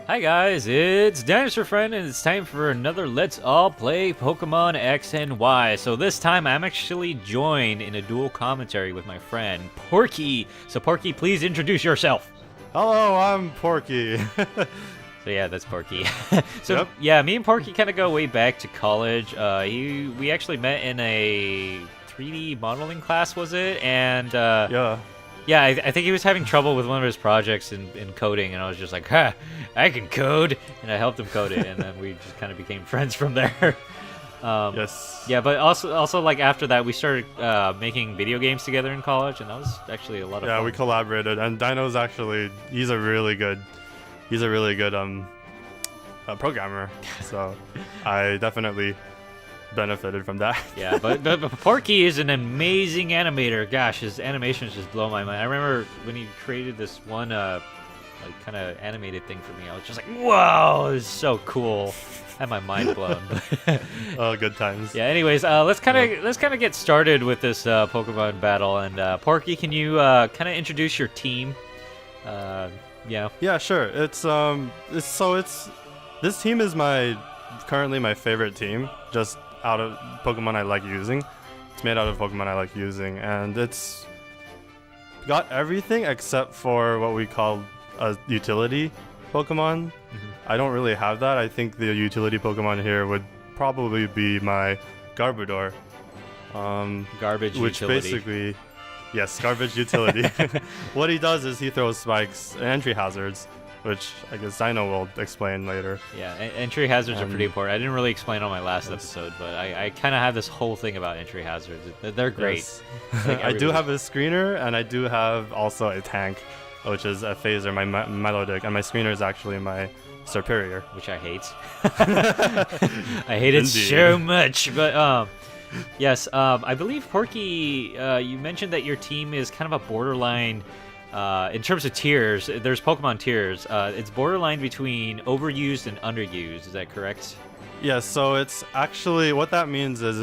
Hi guys, it's Dinosaur Friend and it's time for another Let's All Play Pokemon X and Y. So this time I'm actually joined in a dual commentary with my friend Porkky. So Porkky, please introduce yourself. Hello, I'm Porkky. So yeah, that's Porkky. So Yep. yeah, me and Porkky kind of go way back to college. We actually met in a 3D modeling class, was it? And Yeah. yeah, I think he was having trouble with one of his projects in coding, and I was just like, ha, I can code, and I helped him code it, and then we just kind of became friends from there. Yes. Yeah, but also like after that, we started making video games together in college, and that was actually a lot of Yeah, fun. we collaborated, and Dino's actually he's a really good programmer. So I definitely benefited from that. Yeah, but Porkky is an amazing animator. Gosh, his animations just blow my mind. I remember when he created this one like kind of animated thing for me. I was just like, "Whoa, this is so cool!" I had my mind blown. Oh, good times. Yeah. Anyways, let's kind of get started with this Pokemon battle. And Porkky, can you kind of introduce your team? Yeah. Yeah, sure. It's this team is currently my favorite team. Just out of Pokemon I like using. It's made out of Pokemon I like using, and it's got everything except for what we call a utility Pokemon. I don't really have that. I think the utility Pokemon here would probably be my Garbodor. Garbage which utility. basically, yes, garbage utility. What he does is he throws spikes and entry hazards, which I guess Dino will explain later. Yeah, entry hazards are pretty important. I didn't really explain on my last episode, but I kind of have this whole thing about entry hazards. They're great. Yes. Like I do everybody- have a screener, and I do have also a tank, which is a Phazer, my Milotic, and my screener is actually my Serperior. which I hate. I hate it Indeed. so much. But yes, I believe Porkky, you mentioned that your team is kind of a borderline. In terms of tiers, there's Pokemon tiers. It's borderline between overused and underused. Is that correct? Yeah, so it's actually, what that means is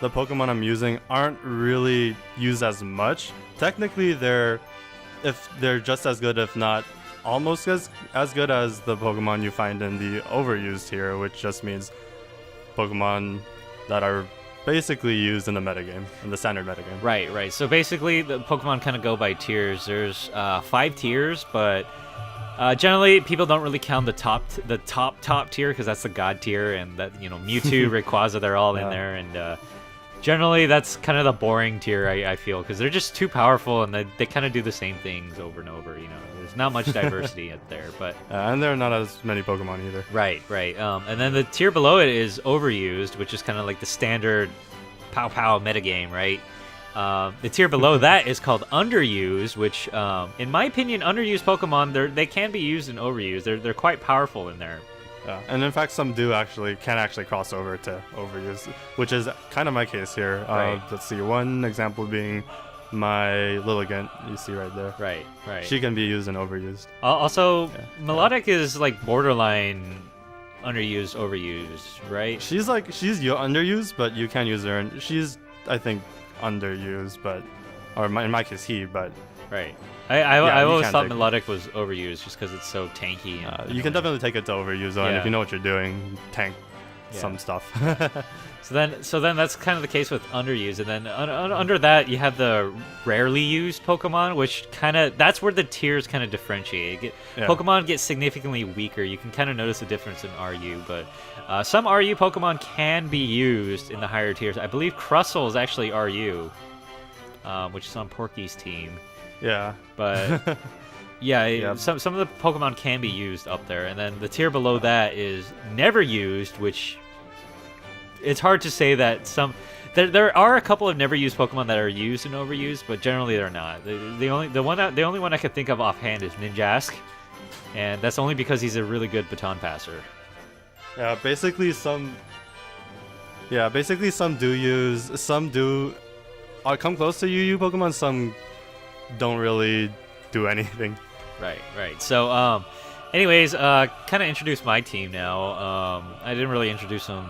the Pokemon I'm using aren't really used as much. Technically, they're just as good, if not almost as good as the Pokemon you find in the overused tier, which just means Pokemon that are basically used in the metagame, in the standard metagame. Right. So basically, the Pokemon kind of go by tiers. There's 5 tiers, but generally people don't really count the top tier because that's the God tier, and that Mewtwo, Rayquaza, they're all in Yeah. there, and generally that's kind of the boring tier I feel because they're just too powerful and they kind of do the same things over and over. There's not much diversity out there, but. And there are not as many Pokemon either. Right. And then the tier below it is overused, which is kind of like the standard pow metagame, right? The tier below that is called underused, which, in my opinion, underused Pokemon, they can be used and overused. They're quite powerful in there. Yeah, and in fact, some can actually cross over to overuse, which is kind of my case here. Right. Let's see, one example being my Liligant, you see right there. Right. She can be used and overused. Also, Yeah. Milotic is like borderline underused, overused, right? She's underused, but you can use her, and she's, I think, underused, in my case, but Right. I you always can thought take- Milotic was overused just because it's so tanky. And you can definitely take it to overuse, though, and Yeah. if you know what you're doing, tank Yeah. some stuff. So then that's kind of the case with underused, and then under that you have the rarely used Pokemon, which that's where the tiers kind of differentiate. Yeah. Pokemon get significantly weaker. You can kind of notice the difference in RU, but some RU Pokemon can be used in the higher tiers. I believe Crustle is actually RU, which is on Porkky's team. Yeah. But yeah, Yeah. some of the Pokemon can be used up there, and then the tier below that is never used, which it's hard to say that there are a couple of never used Pokemon that are used and overused, but generally they're not. The only one I could think of offhand is Ninjask, and that's only because he's a really good baton passer. Yeah, basically some do use, some do come close to UU Pokemon, some don't really do anything. Right. So, anyways, kind of introduce my team now. I didn't really introduce them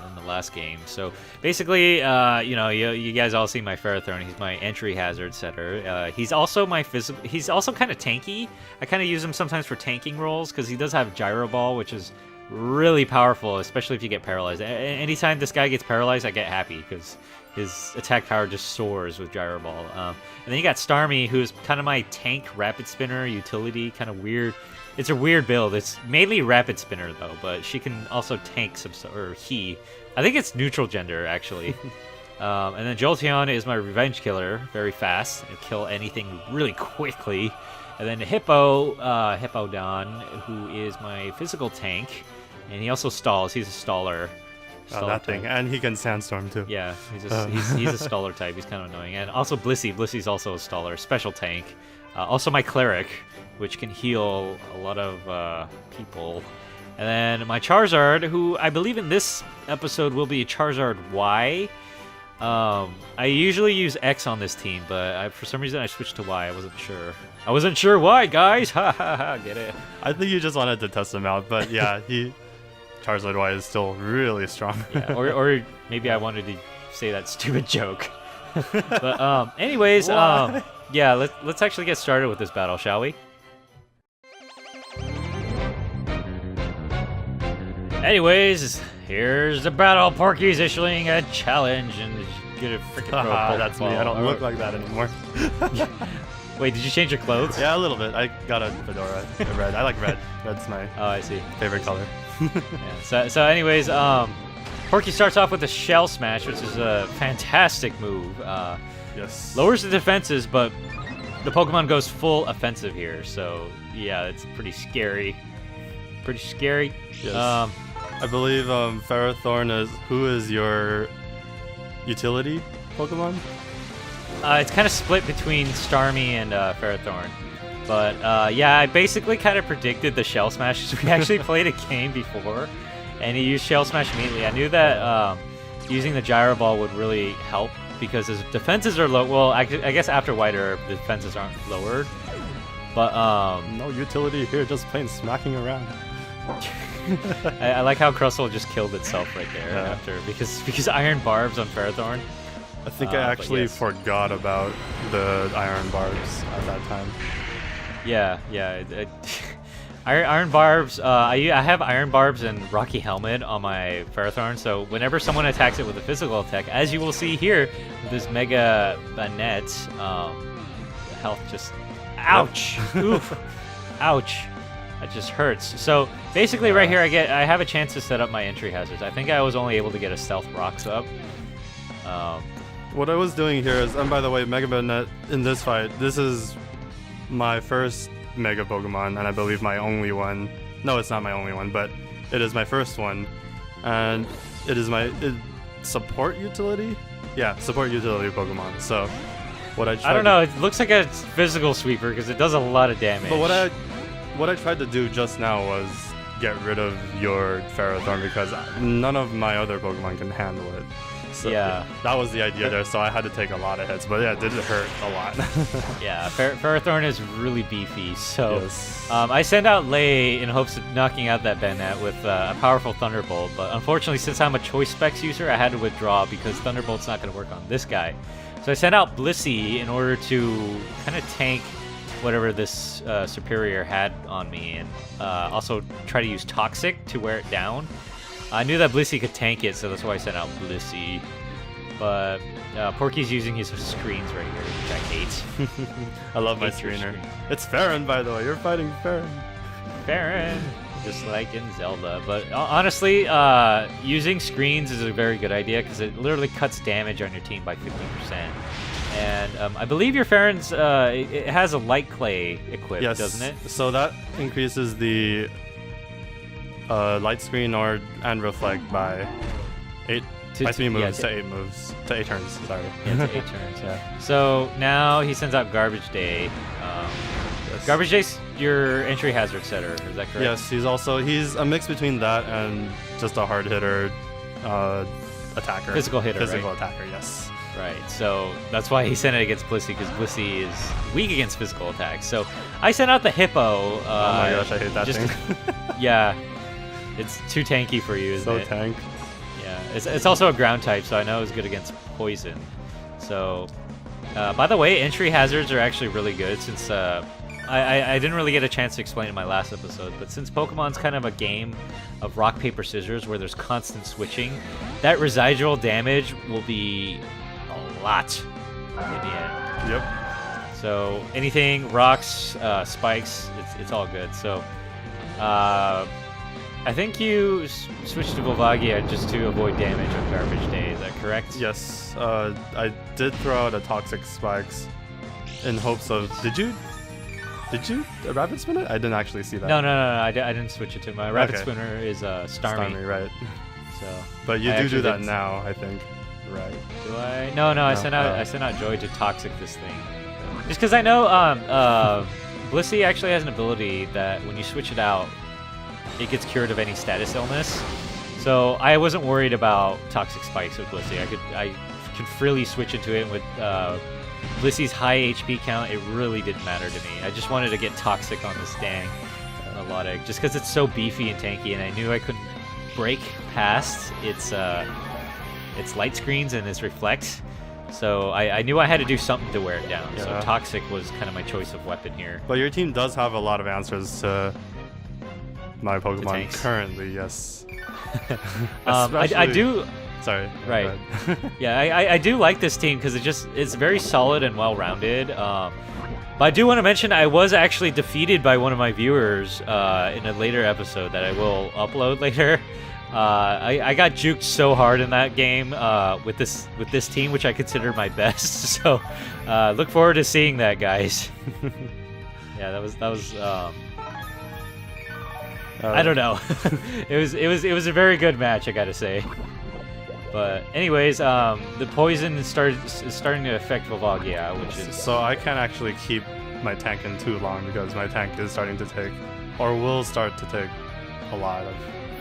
in the last game. So basically, you know, you guys all see my Ferrothorn. He's my entry hazard setter. He's also my physical. He's also kind of tanky. I kind of use him sometimes for tanking roles because he does have Gyro Ball, which is really powerful, especially if you get paralyzed. Anytime this guy gets paralyzed, I get happy because his attack power just soars with Gyro Ball. And then you got Starmie, who's kind of my tank rapid spinner utility, kind of weird. It's a weird build. It's mainly rapid spinner though, but she can also tank some, or he. I think it's neutral gender actually. And then Jolteon is my revenge killer, very fast, and kill anything really quickly. And then Hippowdon, who is my physical tank, and he also stalls. He's a staller. Oh, that thing, and he can sandstorm too. Yeah, he's a staller type. He's kind of annoying. And also Blissey. Blissey's also a staller, special tank. Also my Cleric, which can heal a lot of people. And then my Charizard, who I believe in this episode will be a Charizard Y. I usually use X on this team, but for some reason I switched to Y. I wasn't sure why, guys. Ha ha ha. Get it? I think you just wanted to test him out, but yeah, Charizard Y is still really strong. Yeah, or maybe I wanted to say that stupid joke. But anyways, yeah, let's actually get started with this battle, shall we? Anyways, here's the battle. Porkky's issuing a challenge and get a freaking throw a that's me. I don't look like that anymore. Wait, did you change your clothes? Yeah, a little bit. I got a fedora, red. I like red. Red's my I see. favorite color. Yeah, so anyways, Porkky starts off with a Shell Smash, which is a fantastic move. Yes. Lowers the defenses, but the Pokemon goes full offensive here. So yeah, it's pretty scary. Pretty scary. Yes. I believe Ferrothorn who is your utility Pokemon? It's kind of split between Starmie and Ferrothorn. But yeah, I basically kind of predicted the Shell Smash because we actually played a game before, and he used Shell Smash immediately. I knew that using the Gyro Ball would really help because his defenses are low. Well, I guess after White Herb, the defenses aren't lowered. But no utility here, just plain smacking around. I like how Crustle just killed itself right there after because Iron Barbs on Ferrothorn. I think I actually forgot about the Iron Barbs at that time. Yeah. Iron Barbs. I have Iron Barbs and Rocky Helmet on my Ferrothorn, so whenever someone attacks it with a physical attack, as you will see here with this Mega Banette, the health just ouch, oof, ouch. That just hurts. So basically, right here, I have a chance to set up my entry hazards. I think I was only able to get a Stealth Rocks up. What I was doing here is, and by the way, Mega Banette in this fight, this is my first Mega Pokemon, and I believe my only one. No, it's not my only one, but it is my first one, and it is my support utility. Yeah, support utility Pokemon. So what I don't know. It looks like a physical sweeper because it does a lot of damage. But what I tried to do just now was get rid of your Ferrothorn because none of my other Pokemon can handle it. So yeah, that was the idea there, so I had to take a lot of hits, but yeah, it did hurt a lot. Yeah, Ferrothorn is really beefy, so yes. I send out Lei in hopes of knocking out that Banette with a powerful Thunderbolt, but unfortunately, since I'm a Choice Specs user, I had to withdraw because Thunderbolt's not going to work on this guy. So I sent out Blissey in order to kind of tank whatever this Serperior had on me, and also try to use Toxic to wear it down. I knew that Blissey could tank it, so that's why I sent out Blissey. But Porkky's using his screens right here, which I hate. I love my screener. It's Farron, by the way. You're fighting Farron. Farron, just like in Zelda. But honestly, using screens is a very good idea because it literally cuts damage on your team by 50%. And I believe your Farron's, it has a Light Clay equipped, yes, doesn't it? So that increases the light screen and reflect by 3 moves to 8 moves to 8 turns. Sorry. Yeah, to 8 turns. Yeah. So now he sends out Garbage Day. Yes. Garbage Day's your entry hazard setter. Is that correct? Yes, he's a mix between that and just a hard hitter attacker. Physical hitter. Physical right? attacker. Yes. Right. So that's why he sent it against Blissey because Blissey is weak against physical attacks. So I sent out the Hippo. Oh my gosh, I hate that thing. Yeah. It's too tanky for you, isn't it? So tank. Yeah, It's also a ground type, so I know it's good against poison. So, by the way, entry hazards are actually really good since I didn't really get a chance to explain in my last episode, but since Pokemon's kind of a game of rock, paper, scissors where there's constant switching, that residual damage will be a lot in the end. Yep. So anything, rocks, spikes, it's all good. So I think you switched to Volvagia just to avoid damage on Garbage Day, is that correct? Yes, I did throw out a Toxic Spikes in hopes of... Did you Rapid Spin it? I didn't actually see that. No, I didn't switch it to my Rapid Spinner is Starmie. Starmie, right. So, but you do that now, I think. Right. Do I? No, I sent out Joy to Toxic this thing. Just because I know Blissey actually has an ability that when you switch it out, it gets cured of any status illness. So I wasn't worried about Toxic Spikes with Blissey. I could freely switch into it with Blissey's high HP count. It really didn't matter to me. I just wanted to get Toxic on this dang Milotic, just because it's so beefy and tanky, and I knew I couldn't break past its light screens and its reflect. So I knew I had to do something to wear it down. Yeah. So Toxic was kind of my choice of weapon here. But your team does have a lot of answers to my Pokemon currently, yes. I do. Sorry. Right. Yeah, I do like this team because it's very solid and well-rounded. But I do want to mention I was actually defeated by one of my viewers in a later episode that I will upload later. I got juked so hard in that game with this team, which I consider my best. So look forward to seeing that, guys. Yeah, that was. I don't know. it was a very good match, I gotta say. But anyways, the poison is starting to affect Volvagia, which is... So I can't actually keep my tank in too long because my tank is starting to take, or will start to take, a lot of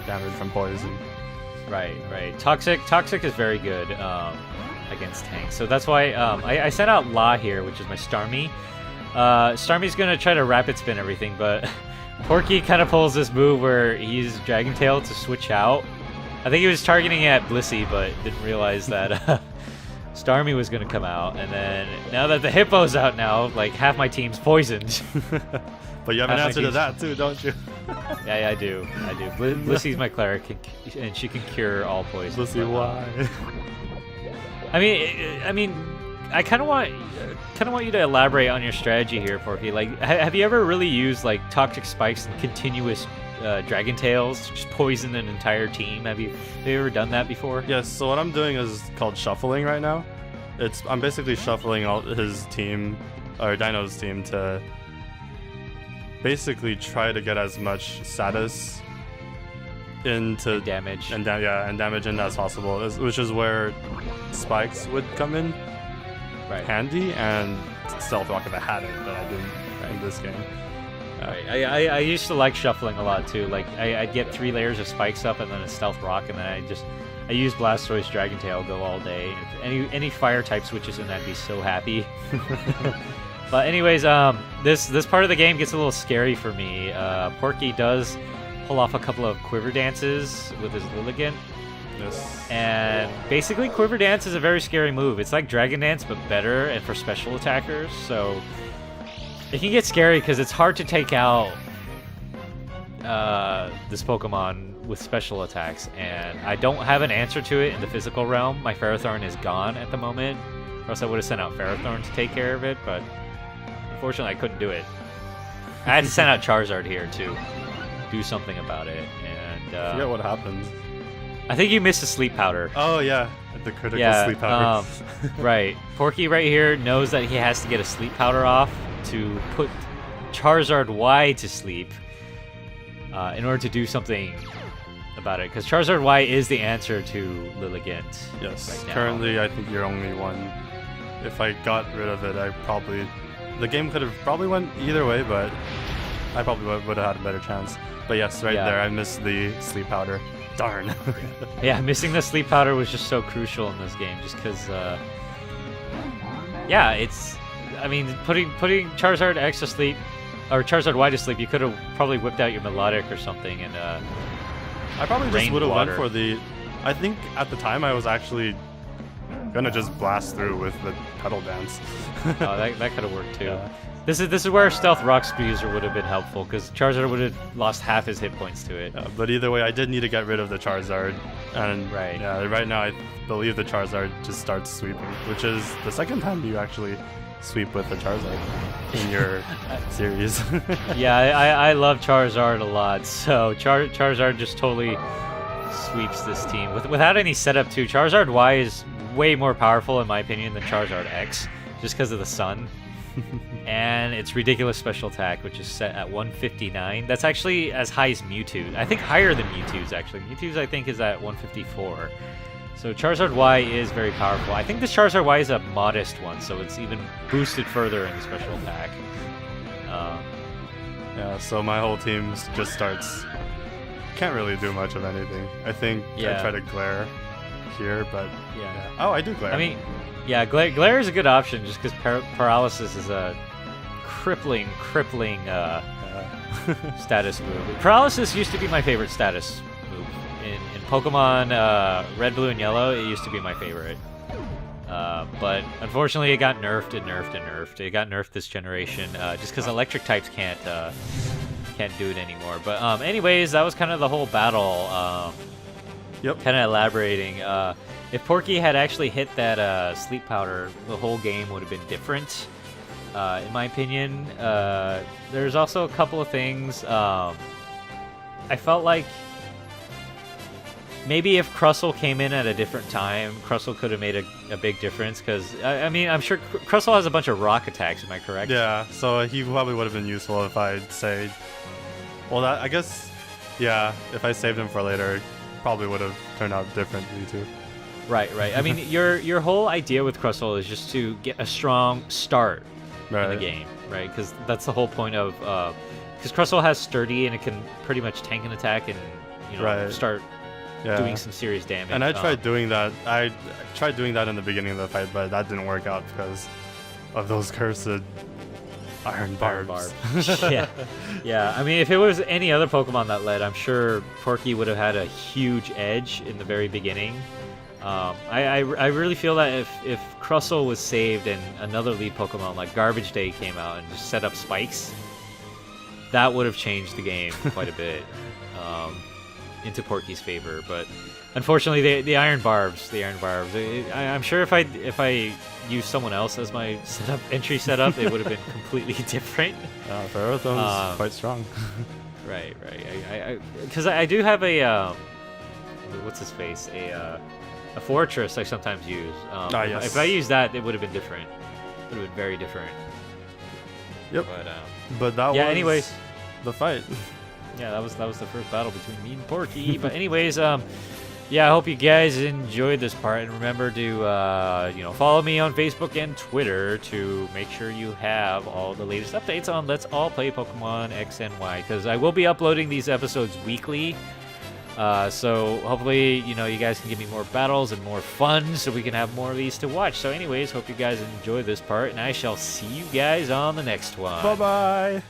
damage from poison. Right. Toxic is very good against tanks. So that's why I sent out La here, which is my Starmie. Starmie's going to try to rapid spin everything, but Porkky kind of pulls this move where he uses Dragon Tail to switch out. I think he was targeting at Blissey, but didn't realize that Starmie was going to come out. And then now that the Hippo's out now, like half my team's poisoned. But you have an answer to that too, don't you? Yeah, I do. Blissey's my Cleric, and she can cure all poison. Blissey, why? I mean, I kind of want you to elaborate on your strategy here, Porkky. Like, have you ever really used like Toxic Spikes and continuous Dragon Tails, just poison an entire team? Have you ever done that before? Yes. So what I'm doing is called shuffling right now. I'm basically shuffling all his team, or Dino's team, to basically try to get as much status into damage and damage in as possible, which is where spikes would come in handy, and Stealth Rock if I had it, but I didn't in this game. I used to like shuffling a lot too. Like I'd get 3 layers of spikes up and then a Stealth Rock, and then I use Blastoise Dragon Tail go all day. If any fire type switches in, I'd be so happy. But anyways, this part of the game gets a little scary for me. Porkky does pull off a couple of Quiver Dances with his Liligant. Yes. And basically Quiver Dance is a very scary move. It's like Dragon Dance, but better and for special attackers. So it can get scary because it's hard to take out this Pokemon with special attacks. And I don't have an answer to it in the physical realm. My Ferrothorn is gone at the moment. Or else I would have sent out Ferrothorn to take care of it, but unfortunately I couldn't do it. I had to send out Charizard here to do something about it. And I forget what happened. I think you missed a sleep powder. Oh yeah, the critical sleep powder. Right. Porkky right here knows that he has to get a sleep powder off to put Charizard Y to sleep in order to do something about it. Because Charizard Y is the answer to Liligant. Yes. Right now. Currently, I think you're only one. If I got rid of it, the game could have probably went either way, but I probably would have had a better chance. But yes, there, I missed the sleep powder. Darn. Yeah, missing the sleep powder was just so crucial in this game, just because, I mean, putting Charizard X to sleep, or Charizard Y to sleep, you could have probably whipped out your Milotic or something, and I probably just would have went for the I think at the time I was actually gonna just blast through with the Petal Dance. Oh, that could have worked too. Yeah. This is where Stealth Rock Speeder would have been helpful, because Charizard would have lost half his hit points to it. But either way, I did need to get rid of the Charizard, and Right. yeah, right now I believe the Charizard just starts sweeping, which is the second time you actually sweep with the Charizard in your series. Yeah, I love Charizard a lot, so Charizard just totally sweeps this team. Without any setup too, Charizard Y is way more powerful in my opinion than Charizard X, just because of the sun. And its ridiculous special attack, which is set at 159. That's actually as high as Mewtwo. I think higher than Mewtwo's actually. Mewtwo's I think is at 154. So Charizard Y is very powerful. I think this Charizard Y is a modest one, so it's even boosted further in the special attack. Yeah, so my whole team just starts. Can't really do much of anything. I think I try to glare here, but Yeah. Oh, I do glare. I mean, yeah, glare is a good option just because paralysis is a crippling status move. Paralysis used to be my favorite status move. In Pokemon Red, Blue, and Yellow, it used to be my favorite. But unfortunately, it got nerfed and nerfed and nerfed. It got nerfed this generation just because electric types can't do it anymore. But anyways, that was kind of the whole battle. Yep. Kind of elaborating. If Porkky had actually hit that sleep powder, the whole game would have been different, in my opinion. There's also a couple of things. I felt like maybe if Crustle came in at a different time, Crustle could have made a big difference. Because I mean, I'm sure Crustle has a bunch of rock attacks. Am I correct? Yeah. So he probably would have been useful if I'd say. Well, I guess. Yeah. If I saved him for later, probably would have turned out differently too. Right. I mean, your whole idea with Crustle is just to get a strong start in the game, right? Because that's the whole point of because Crustle has sturdy and it can pretty much tank an attack and start doing some serious damage. And I tried doing that. I tried doing that in the beginning of the fight, but that didn't work out because of those cursed iron barbs. Yeah. I mean, if it was any other Pokemon that led, I'm sure Porkky would have had a huge edge in the very beginning. I really feel that if Crustle was saved and another lead Pokemon like Garbage Day came out and just set up spikes, that would have changed the game quite a bit into Porky's favor. But unfortunately, the Iron Barbs. I'm sure if I used someone else as my entry setup, it would have been completely different. Ferrothorn is quite strong. Right. Because I do have a what's his face a fortress I sometimes use. Yes. If I used that, it would have been different. It would have been very different. Yep. But that was anyways, the fight. Yeah, that was the first battle between me and Porkky. But anyways, yeah, I hope you guys enjoyed this part, and remember to follow me on Facebook and Twitter to make sure you have all the latest updates on Let's All Play Pokemon X and Y, because I will be uploading these episodes weekly. So hopefully, you guys can give me more battles and more fun so we can have more of these to watch. So anyways, hope you guys enjoy this part, and I shall see you guys on the next one. Bye-bye.